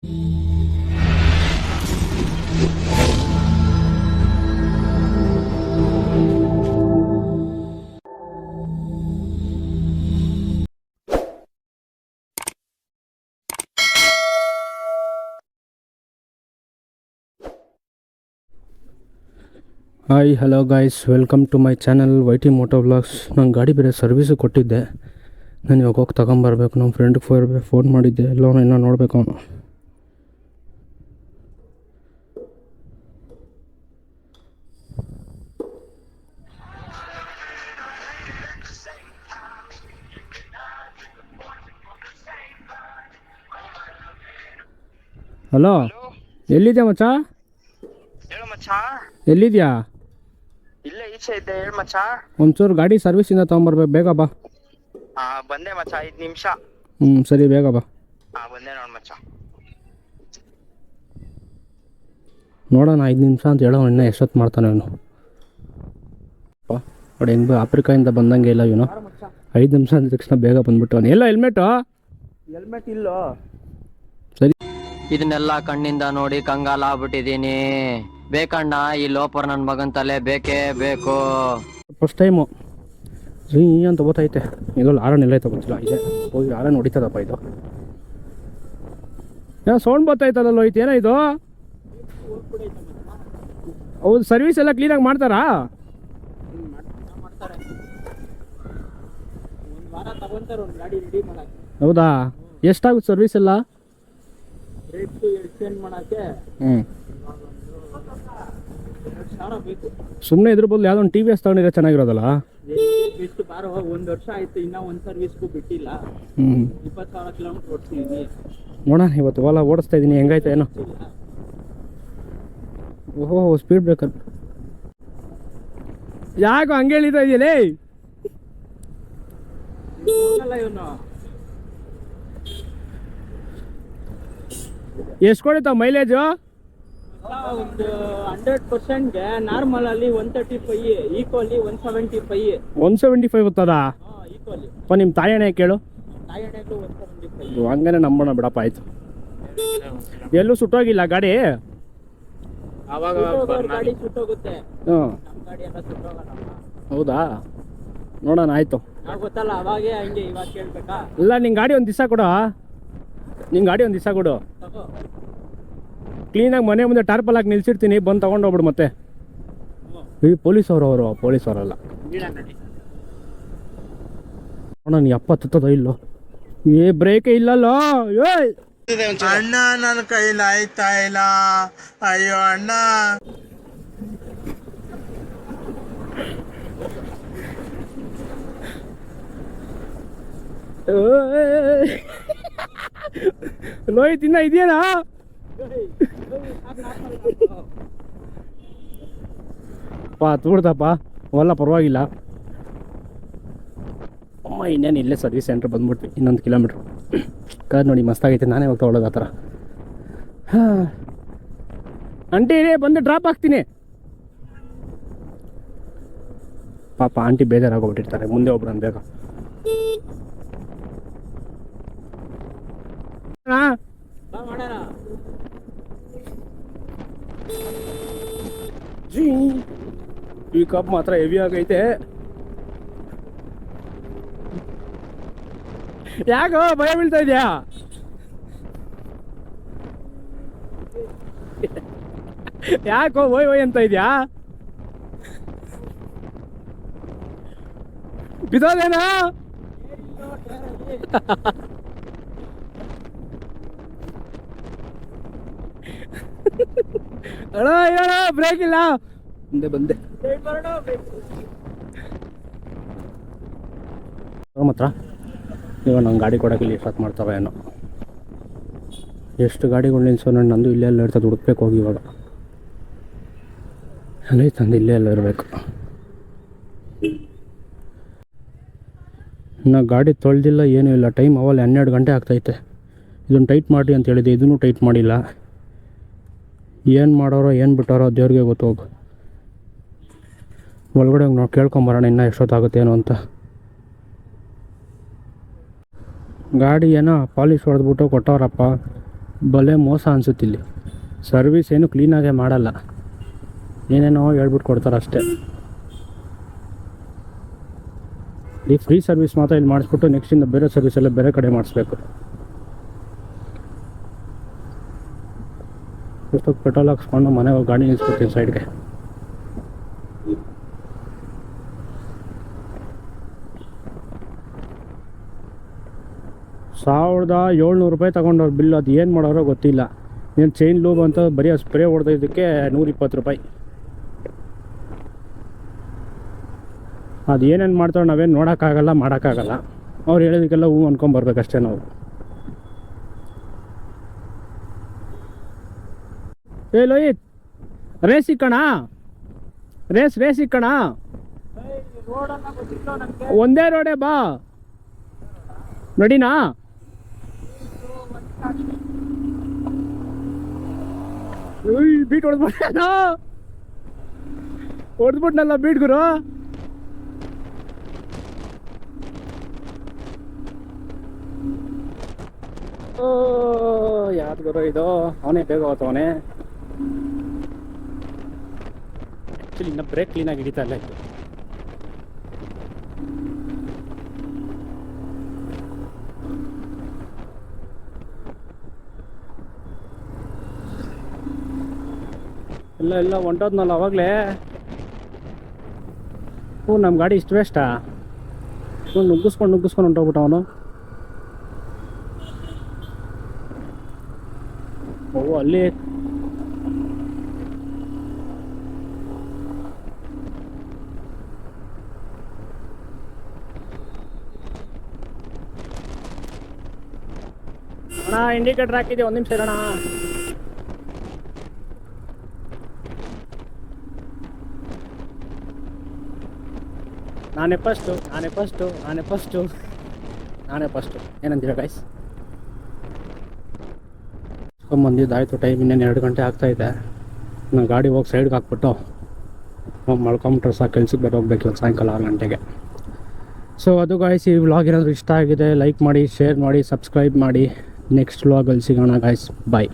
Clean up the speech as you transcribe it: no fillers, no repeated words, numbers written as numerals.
Hi hello guys, welcome to my channel Y T moto vlogs. ನಾನು ಗಾಡಿ ಬೇರೆ service ಕೊಟ್ಟಿದ್ದೆ. ನಾನು ಇವಾಗ ಹೋಗಿ ತೊಗೊಂಬರ್ಬೇಕು. ನಮ್ಮ ಫ್ರೆಂಡ್ಗೆ ಫೋನ್ ಮಾಡಿದ್ದೆ, ಎಲ್ಲವೂ ಇನ್ನೂ ನೋಡಬೇಕು ಅವನು. ಹಲೋ, ಎಲ್ಲಿದ್ಯಾ ಮಚ್ಚ? ಹೇಳು ಮಚ್ಚ. ಎಲ್ಲಿದ್ಯಾ? ಇಲ್ಲೇ ಈಚೆ ಇದ್ದೆ, ಹೇಳು ಮಚ್ಚ. ಒಂಚೂರು ಗಾಡಿ ಸರ್ವಿಸಿಂದ ತೊಗೊಂಬರ್ಬೇಕು, ಬೇಗ ಬಾ. ಬಂದೆ ಮಚ್ಚ, 5 ನಿಮಿಷ. ಸರಿ, ಬೇಗ ಬಾ. ಬಂದೆ ನೋಡು ಮಚ್ಚ. ನೋಡೋಣ, 5 ನಿಮಿಷ ಅಂತ ಹೇಳೋ, ಇನ್ನೂ ಎಷ್ಟೊತ್ತು ಮಾಡ್ತಾನೆ ಅವನು. ನೋಡಿ ಹೆಂಗೆ ಆಫ್ರಿಕಾಯಿಂದ ಬಂದಂಗೆ ಇಲ್ಲ ಇವನು. 5 ನಿಮಿಷ ಅಂದ ತಕ್ಷಣ ಬೇಗ ಬಂದ್ಬಿಟ್ಟು ಅವನು. ಎಲ್ಲ ಹೆಲ್ಮೆಟ್ ಇಲ್ಲೋ? ಸರಿ, ಇದನ್ನೆಲ್ಲ ಕಣ್ಣಿಂದ ನೋಡಿ ಕಂಗಾಲ ಆಗ್ಬಿಟ್ಟಿದೀನಿ. ಬೇಕಣ್ಣ, ಈ ಲೋಪರ್ ನನ್ನ ಮಗನ್ ತಲೆ ಬೇಕೇ ಬೇಕು. ಫಸ್ಟ್ ಟೈಮು ರೀ ಅಂತ ಗೊತ್ತೈತೆ. ಇದರಲ್ಲಿ ಆರನ್ ಎಲ್ಲ ಐತೆ ಗೊತ್ತಿಲ್ಲ. ಇದೆ ಹೋಗಿ ಆರನ್ ಹೊಡಿತದಪ್ಪ ಇದು. ಏನೋ ಸೌಂಡ್ ಗೊತ್ತಾಯ್ತಲ್ಲ, ಐತೆ ಏನೋ ಇದು? ಹೌದು, ಸರ್ವಿಸ್ ಎಲ್ಲ ಕ್ಲೀನಾಗಿ ಮಾಡ್ತಾರಾ? ಹೌದಾ? ಎಷ್ಟಾಗುತ್ತೆ ಸರ್ವಿಸ್ ಎಲ್ಲ? ಸುಮ್ಮನೆ ಇದ್ರ ಬದಲು ಯಾವುದೋ ಒಂದು TVS ತಗೊಂಡಿರೋ ಚೆನ್ನಾಗಿರೋದಲ್ಲ? ಒಂದು ವರ್ಷ ಆಯ್ತು, ಇನ್ನ ಒಂದು ಸರ್ವಿಸ್ಗೂ ಬಿಟ್ಟಿಲ್ಲ. 20,000 ಕಿಲೋಮೀಟರ್ ಓಡಿಸಿದೀನಿ. ನೋಡೋಣ, ಇವತ್ತು ಓಲಾ ಓಡಿಸ್ತಾ ಇದ್ದೀನಿ, ಹೆಂಗಾಯ್ತು ಏನೋ. ಓಹೋ, ಸ್ಪೀಡ್ ಬ್ರೇಕರ್ ಯಾಕೋ ಹಂಗೆ ಹೇಳಿತಾ ಇದೆಯಲ್ಲೇ? ಎಷ್ಟು ಕೊಡುತ್ತಾ ಮೈಲೇಜು? ಒಂದು 100%ಗೆ ನಾರ್ಮಲ್ ಅಲ್ಲಿ 135, ಈಕ್ವಲಿ 175. 175 ಗೊತ್ತದಾ? ಈಕ್ವಲಿ ಅಪ್ಪ, ನಿಮ್ಮ ತಾಯಣೆ ಕೇಳು. ತಾಯಣೆಗೂ 175. ಹಂಗಾನೆ ನಂಬೋಣ ಬಿಡಪ್ಪ. ಆಯ್ತು, ಎಲ್ಲೂ ಸುಟ್ಟೋಗಿಲ್ಲ ಗಾಡಿ? ಗಾಡಿ ಸುಟ್ಟೋಗುತ್ತೆ, ನಮ್ಮ ಗಾಡಿ ಎಲ್ಲ ಸುಟ್ಟೋಗಲ್ಲ. ಹೌದಾ? ನೋಡೋಣ, ಆಯ್ತು. ಗೊತ್ತಲ್ಲ, ಅವಾಗೆ ಹಂಗೆ ಇವಾಗ ಕೇಳ್ಬೇಕಾ? ಇಲ್ಲ, ನಿಂಗೆ ಗಾಡಿ ಒಂದು ದಿವಸ ಕೊಡು. ತಗೋ. ಕ್ಲೀನಾಗಿ ಮನೆ ಮುಂದೆ ಟಾರ್ಪಲ್ ಹಾಕಿ ನಿಲ್ಸಿರ್ತೀನಿ, ಬಂದು ತೊಗೊಂಡೋಗ್ಬಿಡು. ಮತ್ತೆ ಈ ಪೊಲೀಸವರಲ್ಲ. ನೋಡೋಣ, ನೀ ಅಪ್ಪ ತುತ್ತದ ಇಲ್ಲೋ? ಬ್ರೇಕೇ ಇಲ್ಲಲ್ಲೋ? ಅಣ್ಣ, ನನ್ನ ಕೈಲಿ ಆಯ್ತಾ ಇಲ್ಲ. ಅಯ್ಯೋ ಅಣ್ಣ. ಲೋಹಿತ್ ಇನ್ನ ಇದೆಯೇನಾ? ತೂಡ್ದಪ್ಪ, ಅವೆಲ್ಲ ಪರವಾಗಿಲ್ಲ. ಅಮ್ಮ, ಇನ್ನೇನು ಇಲ್ಲೇ ಸರ್ವಿಸ್ ಸೆಂಟ್ರ್ ಬಂದ್ಬಿಟ್ವಿ. ಇನ್ನೊಂದು ಕಿಲೋಮೀಟ್ರ್. ಕಾರ್ ನೋಡಿ ಮಸ್ತಾಗೈತೆ. ನಾನೇ ಹೋಗ್ತಾ ಒಳಗೆ ಆ ಥರ. ಆಂಟಿ ಬಂದು ಡ್ರಾಪ್ ಆಗ್ತೀನಿ. ಪಾಪ ಆಂಟಿ ಬೇಜಾರಾಗೋಗ್ಬಿಟ್ಟಿರ್ತಾರೆ. ಮುಂದೆ ಒಬ್ರು ಬೇಗ. ಈ ಕಪ್ ಮಾತ್ರ ಹೆವಿ ಆಗೈತೆ. ಯಾಕೋ ಭಯ ಬೀಳ್ತಾ ಇದೆಯಾ? ಯಾಕೋ ಓಯ್ ಅಂತ ಇದೆಯಾ? ಬಿದ್ದೋದೇನಾ? ಅಣ್ಣ, ಬ್ರೇಕ್ ಇಲ್ಲ. ಮುಂದೆ ಬಂದೆ ಮಾತ್ರ. ಇವಾಗ ನಂಗೆ ಗಾಡಿ ಕೊಡೋಕೆ ಇಲ್ಲಿ ಸ್ಟಾರ್ಟ್ ಮಾಡ್ತಾರೋ ಏನೋ. ಎಷ್ಟು ಗಾಡಿಗಳು ನಿಲ್ಸೋ ನೋಡಿ. ನಂದು ಇಲ್ಲೇ ಎಲ್ಲ ಇರ್ತದೆ, ಹುಡುಕ್ಬೇಕು ಹೋಗಿ. ಇವಾಗ ಅಲ್ಲೇ ತಂದು ಇಲ್ಲೇ ಎಲ್ಲ ಇರಬೇಕು. ಇನ್ನು ಗಾಡಿ ತೊಳೆದಿಲ್ಲ, ಏನೂ ಇಲ್ಲ. ಟೈಮ್ ಅವಲ್ಲಿ 12 ಗಂಟೆ ಆಗ್ತೈತೆ. ಇದನ್ನು ಟೈಟ್ ಮಾಡಿ ಅಂತ ಹೇಳಿದೆ, ಇದನ್ನು ಟೈಟ್ ಮಾಡಿಲ್ಲ. ಏನು ಮಾಡೋರೋ ಏನು ಬಿಟ್ಟೋರೋ ದೇವ್ರಿಗೆ ಗೊತ್ತೋಗು. ಒಳಗಡೆ ಹೋಗಿ ನಾವು ಕೇಳ್ಕೊಂಬರೋಣ ಇನ್ನೂ ಎಷ್ಟೊತ್ತಾಗುತ್ತೇನೋ ಅಂತ. ಗಾಡಿ ಏನೋ ಪಾಲಿಶ್ ಹೊಡೆದ್ಬಿಟ್ಟು ಕೊಟ್ಟವ್ರಪ್ಪ. ಭಲೆ ಮೋಸ ಅನ್ಸುತ್ತೆ ಇಲ್ಲಿ. ಸರ್ವಿಸ್ ಏನು ಕ್ಲೀನಾಗೆ ಮಾಡಲ್ಲ, ಏನೇನೋ ಹೇಳ್ಬಿಟ್ಟು ಕೊಡ್ತಾರೆ ಅಷ್ಟೇ. ಈ ಫ್ರೀ ಸರ್ವಿಸ್ ಮಾತ್ರ ಇಲ್ಲಿ ಮಾಡಿಸ್ಬಿಟ್ಟು ನೆಕ್ಸ್ಟಿಂದ ಬೇರೆ ಸರ್ವಿಸ್ ಎಲ್ಲ ಬೇರೆ ಕಡೆ ಮಾಡಿಸ್ಬೇಕು. ಇಷ್ಟು ಪೆಟ್ರೋಲ್ ಹಾಕ್ಸ್ಕೊಂಡು ಮನೆಗೆ ಹೋಗಿ ಗಾಡಿ ನಿಲ್ಸ್ಕೊಡ್ತೀನಿ ಸೈಡ್ಗೆ. ₹1,700 ತಗೊಂಡವ್ರು ಬಿಲ್. ಅದು ಏನು ಮಾಡೋರೋ ಗೊತ್ತಿಲ್ಲ. ಏನು ಚೈನ್ ಲೂಬ್ ಅಂತ ಬರೀ ಸ್ಪ್ರೇ ಹೊಡೆದಿದ್ದಕ್ಕೆ ₹120. ಅದು ಏನೇನು ಮಾಡ್ತಾರೋ ನಾವೇನು ನೋಡೋಕ್ಕಾಗಲ್ಲ, ಮಾಡೋಕ್ಕಾಗಲ್ಲ. ಅವ್ರು ಹೇಳಿದಕ್ಕೆಲ್ಲ ಹೂ ಅನ್ಕೊಂಬರ್ಬೇಕಷ್ಟೇ ನಾವು. ಏ ಲೋಹಿತ್, ರೇಸ್ ಇಕ್ಕಣ, ರೇಸ್ ಇಕ್ಕಣ. ಒಂದೇ ರೋಡೇ ಬಾ, ನಡಿನಾ? ಬೀಟ್ ಹೊಡೆದ್ಬಿಟ್ನಲ್ಲ ಬೀಟ್ ಗುರು. ಯಾವ್ದು ಗುರು ಇದು? ಅವನೇ ಬೇಗ ಹೋಗ್ತವನೆ. ಆ್ಯಕ್ಚುಲಿ ಇನ್ನು ಬ್ರೇಕ್ ಕ್ಲೀನಾಗಿ ಹಿಡಿತಾ ಇಲ್ಲ ಇದು. ಎಲ್ಲ ಹೊಂಟೋದ್ನಲ್ಲ ಅವಾಗಲೇ. ನಮ್ಮ ಗಾಡಿ ಇಷ್ಟು ವೇಸ್ಟಾ? ನುಗ್ಗಿಸ್ಕೊಂಡು ಹೊಂಟೋಗ್ಬಿಟ್ಟ ಅವನು. ಅಲ್ಲಿ ಅಣ್ಣ ಇಂಡಿಕೇಟರ್ ಹಾಕಿದೆ, 1 ನಿಮಿಷ ಇರೋಣ. ನಾನೇ ಫಸ್ಟು ಏನಂತೀರ ಗೈಸ್? ಬಂದಿದ್ದಾಯ್ತು. ಟೈಮ್ ಇನ್ನೇನು 2 ಗಂಟೆ ಆಗ್ತಾಯಿದೆ. ನಾನು ಗಾಡಿ ಹೋಗಿ ಸೈಡ್ಗೆ ಹಾಕ್ಬಿಟ್ಟು ಮಲ್ಕೊಂಬಿಟ್ರೆ ಸಾಕು. ಕೆಲ್ಸಕ್ಕೆ ಬೇರೆ ಹೋಗ್ಬೇಕು ಇವತ್ತು ಸಾಯಂಕಾಲ 6 ಗಂಟೆಗೆ. ಸೊ ಅದು ಗಾಯ್ಸ್, ಈ ವ್ಲಾಗ್ ಏನಾದರೂ ಇಷ್ಟ ಆಗಿದೆ ಲೈಕ್ ಮಾಡಿ, ಶೇರ್ ಮಾಡಿ, ಸಬ್ಸ್ಕ್ರೈಬ್ ಮಾಡಿ. ನೆಕ್ಸ್ಟ್ ವ್ಲಾಗಲ್ಲಿ ಸಿಗೋಣ ಗಾಯ್ಸ್. ಬಾಯ್.